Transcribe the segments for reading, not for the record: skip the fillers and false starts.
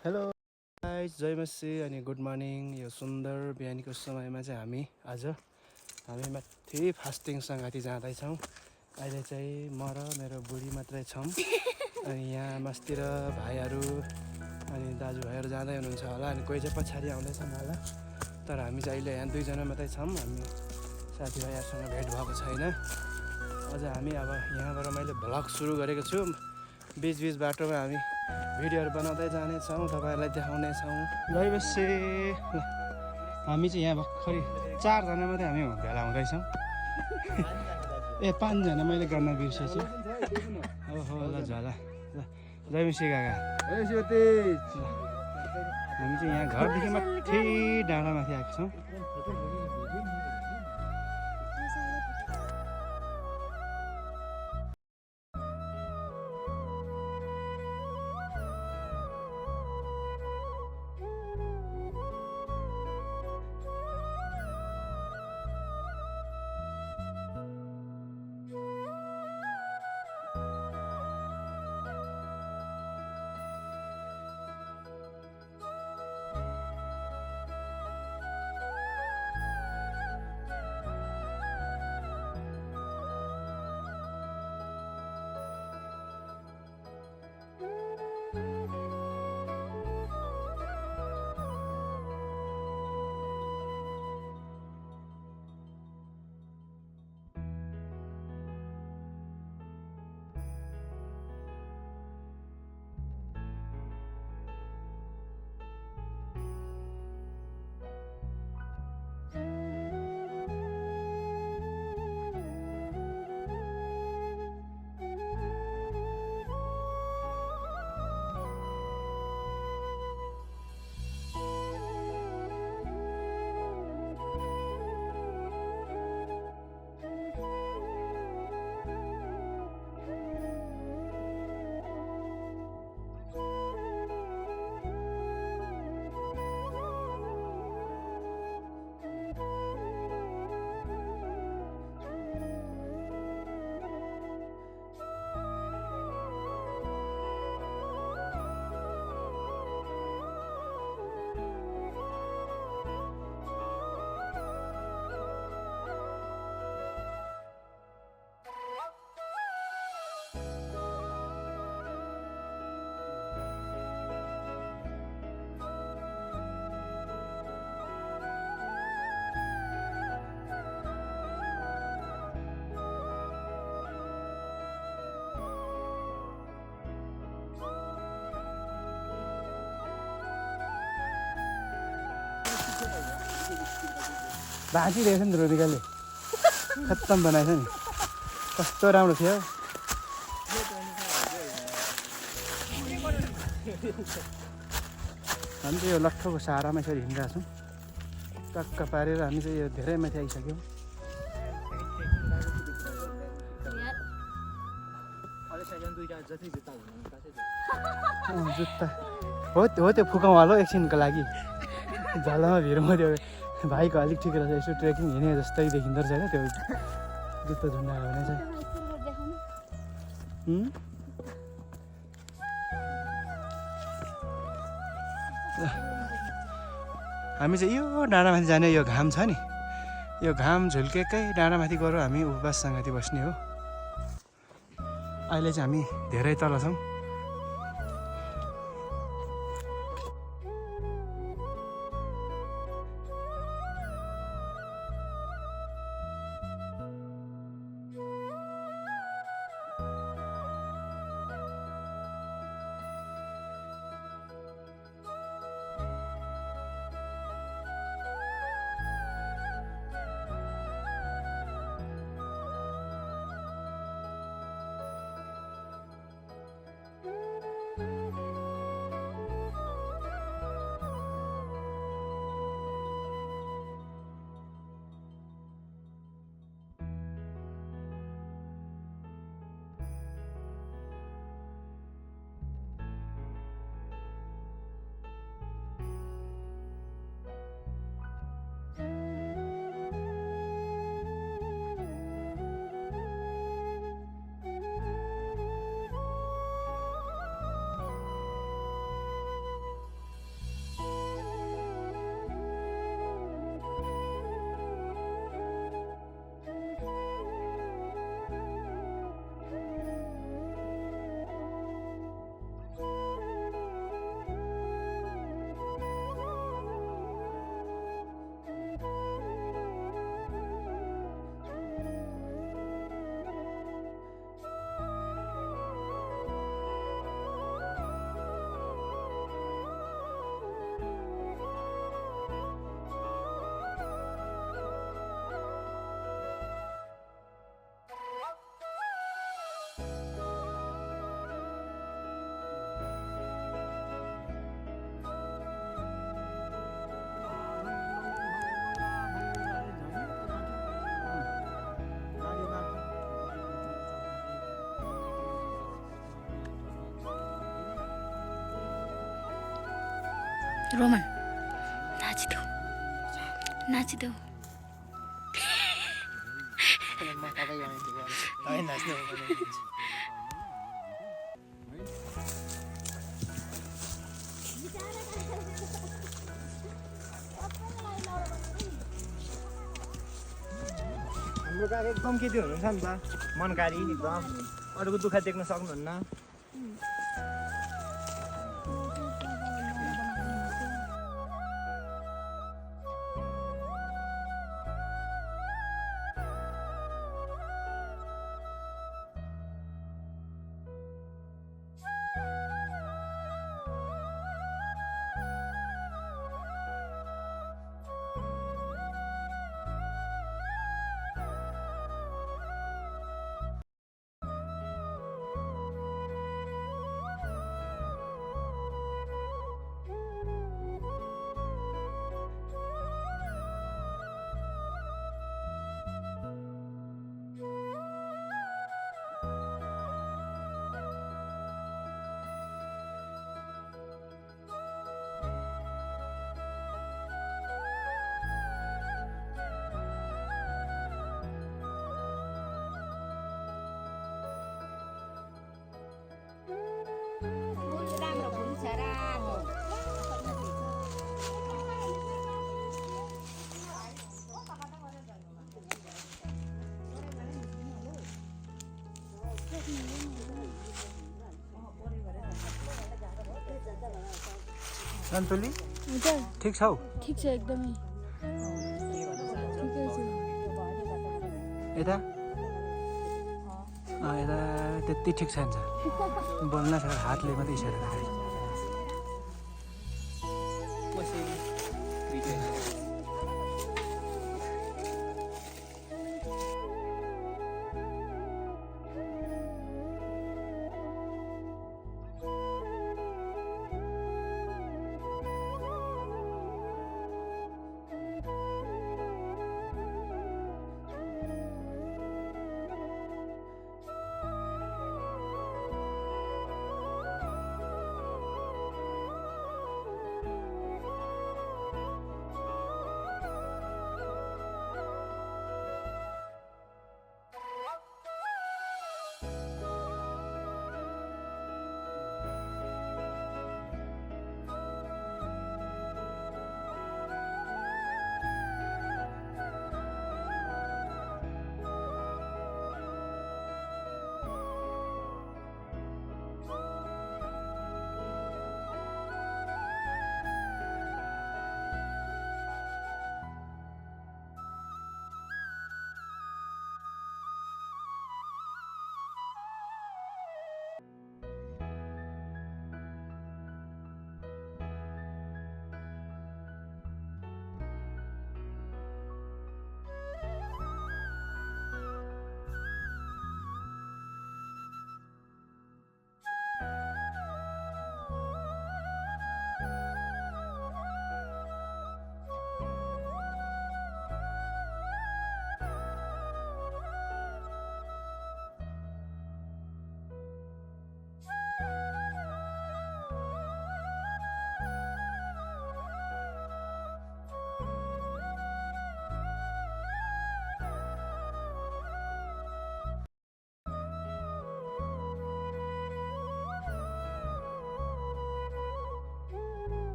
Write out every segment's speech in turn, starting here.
Hello guys, जय मसी अनि good morning. यो सुन्दर बिहानीको समयमा चाहिँ हामी माथि फास्टिङ सङ्गाती जाँदैछौँ। अहिले चाहिँ म र मेरो बुढी मात्रै छौँ। अनि यहाँ मस्तिर भाइहरू अनि दाजुभाइहरू जाँदै हुनुहुन्छ होला, अनि कोही चाहिँ पछाडि आउँदैछन् होला। तर हामी चाहिँ अहिले यहाँ दुईजना मात्रै छौँ। हामी साथीभाइहरूसँग भेट भएको छैन अझ। हामी अब यहाँबाट मैले भ्लग सुरु गरेको छु। बिचबिच बाटोमा हामी भिडियोहरू बनाउँदै जानेछौँ, तपाईँहरूलाई देखाउनेछौँ। गएपछि हामी चाहिँ यहाँ भर्खरै 4जना मात्रै हामी भेला हुँदैछौँ। ए 5जना मैले गर्न बिर्सेछु। ओहो ल झला ल। जयमसी काका, हामी चाहिँ यहाँ घरदेखि माथि डाँडामाथि आएको छौँ। भाँचिरहेछ नि रोनिकाले, खत्तम बनाएछ नि। कस्तो राम्रो थियो। हामी चाहिँ यो लट्ठोको सहारामा यसरी हिँडिरहेको छौँ। टक्क पारेर हामी चाहिँ यो धेरै माथि आइसक्यौँ। जुत्ता हो त्यो फुकाउँ हालो एकछिनको लागि। झलामा भिरमा त्यो भाइको अलिक ठिक रहेछ, यसो ट्रेकिङ हिँडे जस्तै देखिँदो रहेछ होइन त्यो जुत्ता झुन्डायो भने चाहिँ। हामी चाहिँ यो डाँडामाथि जाने, यो घाम छ नि, यो घाम झुल्केकै डाँडामाथि गएर हामी उपवास सङ्गति बस्ने हो। अहिले चाहिँ हामी धेरै तल छौँ। रोमन नाचिदेऊ नाचिदेऊ हाम्रो काका एकदम केटी हुनुहुन्छ नि त मनकारी एकदम अरूको दुःख देख्न सक्नुहुन्न सन्तुली ठिक छौ ठिक छ एकदमै यता यता त्यति ठिक छैन बोल्न सक्छ हातले मात्रै इसारा गरेर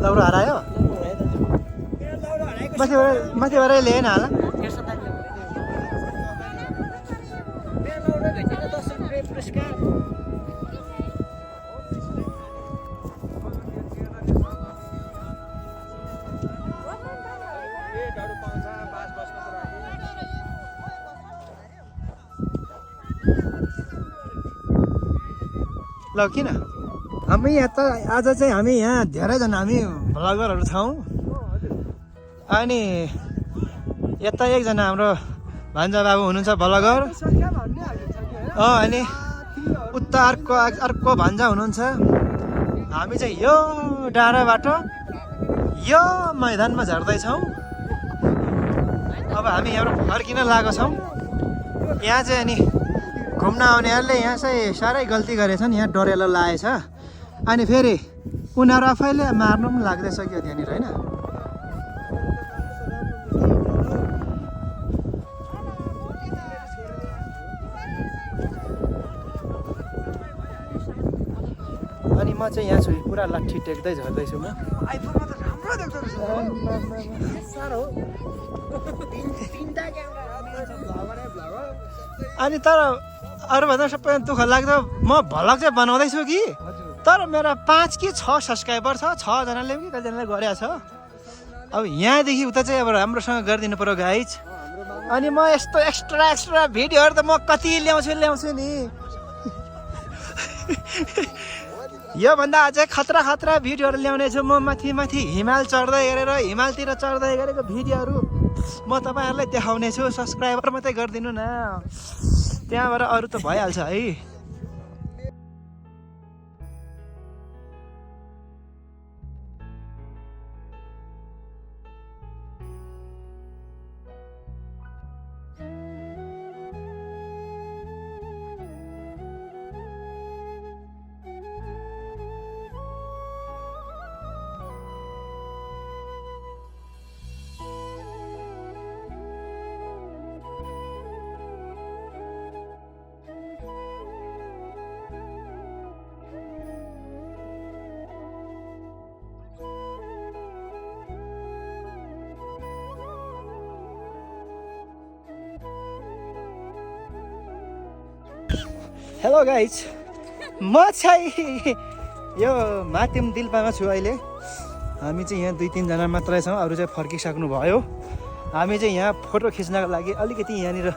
लौरो हरायो माथिबाट ल्याएन होला ल किन हामी यहाँ त आज चाहिँ हामी यहाँ धेरैजना हामी भ्लगरहरू छौँ अनि यता एकजना हाम्रो भान्जा बाबु हुनुहुन्छ भ्लगर अनि उता अर्को भान्जा हुनुहुन्छ हामी चाहिँ यो डाँडाबाट यो मैदानमा झर्दैछौँ अब हामी यहाँबाट फर्किन लागेको छौँ यहाँ चाहिँ अनि घुम्न आउनेहरूले यहाँ चाहिँ साह्रै गल्ती गरेछन् यहाँ डरेलो लागेछ अनि फेरि उनीहरू आफैले मार्नु पनि लाग्दैछ क्या त्यहाँनिर होइन अनि म चाहिँ यहाँ छु पुरा लाठी टेक्दै झर्दैछु म आइफोनमा त राम्रो देख्दो रहेछ साह्रो अनि तर अरूभन्दा सबै दुःख लाग्दो म भ्लग चाहिँ बनाउँदैछु कि तर मेरो 5 कि 6 सब्सक्राइबर छ 6 जनाले कि कतिजनाले गरेको छ अब यहाँदेखि उता चाहिँ अब राम्रोसँग गरिदिनु पर्यो गाइज अनि म यस्तो एक्स्ट्रा भिडियोहरू त म कति ल्याउँछु नि योभन्दा अझै खतरा भिडियोहरू ल्याउने छु म माथि हिमाल चढ्दै गरेर हिमालतिर चढ्दै गरेको भिडियोहरू म तपाईँहरूलाई देखाउने छु सब्सक्राइबर मात्रै गरिदिनु न त्यहाँबाट अरू त भइहाल्छ है हेलो गाइज म चाहिँ यो मातिम दिल्पामा छु अहिले हामी चाहिँ यहाँ 2-3 जना मात्रै छौँ अरू चाहिँ फर्किसक्नु भयो हामी चाहिँ यहाँ फोटो खिच्नको लागि अलिकति यहाँनिर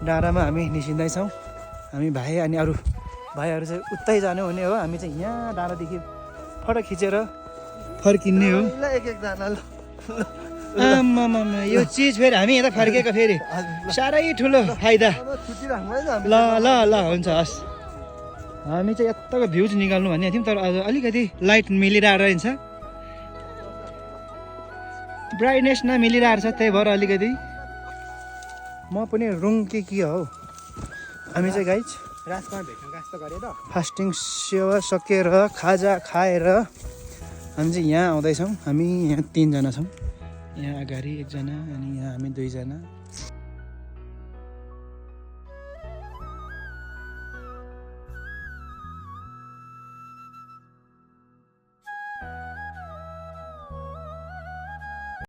डाँडामा हामी निस्किँदैछौँ हामी भाइ अनि अरू भाइहरू चाहिँ उतै जानु हुने हो हामी चाहिँ यहाँ डाँडादेखि फोटो खिचेर फर्किने हो आमामा यो चिज फेरि हामी यता फर्केको फेरि साह्रै ठुलो फाइदा ल हुन्छ हस् हामी चाहिँ यत्ताको भ्युज निकाल्नु भन्ने थियौँ तर आज अलिकति लाइट मिलिरहेको रहेछ ब्राइटनेस नमिलिरहेको छ त्यही भएर अलिकति म पनि रुङ के हो हामी चाहिँ गाइज रातमा भेट्न गास्तो गरेर फास्टिङ सेवा सकेर खाजा खाएर हामी चाहिँ यहाँ आउँदैछौँ हामी यहाँ 3 जना छौँ यहाँ अगाडि 1 जना अनि यहाँ हामी 2 जना